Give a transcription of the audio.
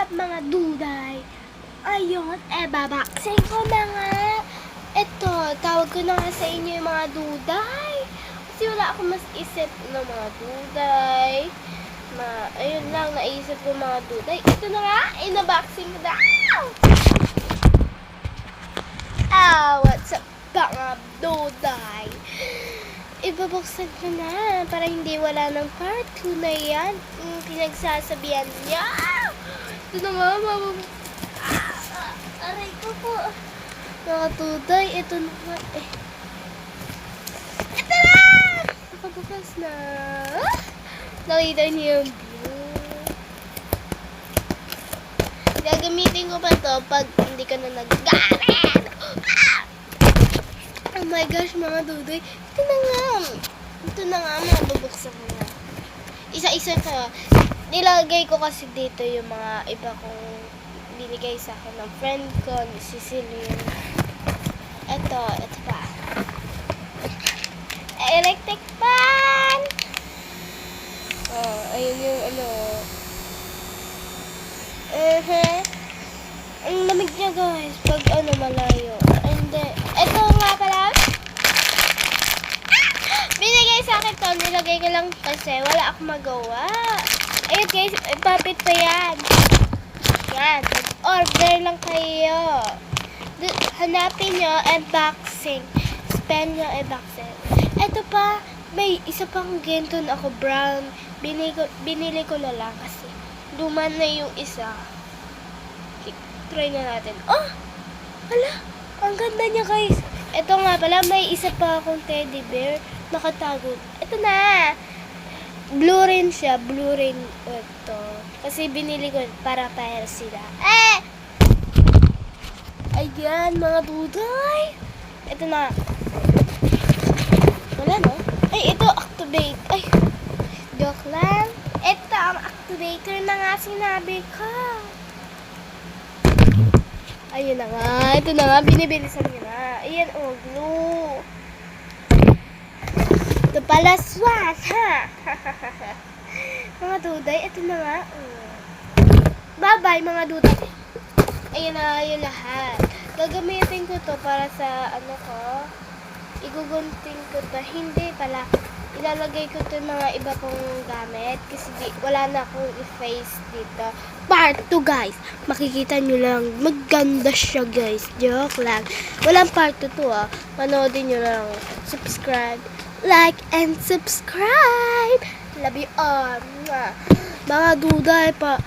up mga duday? Ayun, babaksin ko na nga. Ito, tawag ko na nga sa inyo yung mga duday. Kasi wala akong mas isip ng mga duday. Ayun lang, naisip ko mga duday. Ito na nga, inabaksin ko na. What's up mga duday? Ibabuksan ko na para hindi wala ng part 2 na yan. Pinagsasabihan niya. Ito na nga, aray ko po. Mga tuday, ito na nga eh. Ito na! Nakabukas na. Nakita niyo yung view. Gagamitin ko pa to pag hindi ka na nag-gamit. Oh my gosh, mga dudoy. Ito na nga, mabubuksan ko na. Isa-isa ka. Nilagay ko kasi dito yung mga iba kong binigay sa akin ng friend ko, si Celine. Ito pa. Electric fan! Ayun yung ano. Ang lamig niya guys, pag malayo. Hindi. Ito nga pala. Binigay sa akin to, nilagay ko lang kasi wala akong magawa. Ayun guys, ipapit pa yan. Yan, order lang kayo. Hanapin nyo, unboxing. Spend nyo, unboxing. Ito pa, may isa pang ginton ako, brown. Binili ko na lang kasi luma na yung isa. Try na natin. Oh! Hala! Ang ganda niya guys. Ito nga pala, may isa pa akong teddy bear. Nakatago. Ito na! Blue rin siya. Blue rin ito. Kasi binili ko para sila. Ayan, mga duday. Ito na. Wala no? Ay, ito activate. Ay, joke lang. Ito ang activator na nga sinabi ko. Ayun na nga. Ito na nga. Binibilisan nyo na. Ayan, glue. Ito pala swat, ha? Mga duday, ito na nga. Bye-bye, mga duday. Ayan na yung lahat. Gagamitin ko to para sa igugunting ko to. Hindi pala. Ilalagay ko to mga iba kong gamit. Kasi wala na akong i-face dito. Part 2 guys. Makikita nyo lang. Maganda siya guys. Joke lang. Walang part 2 to Manoodin nyo lang. Subscribe. Like and subscribe. Love you all. Mga duday pa.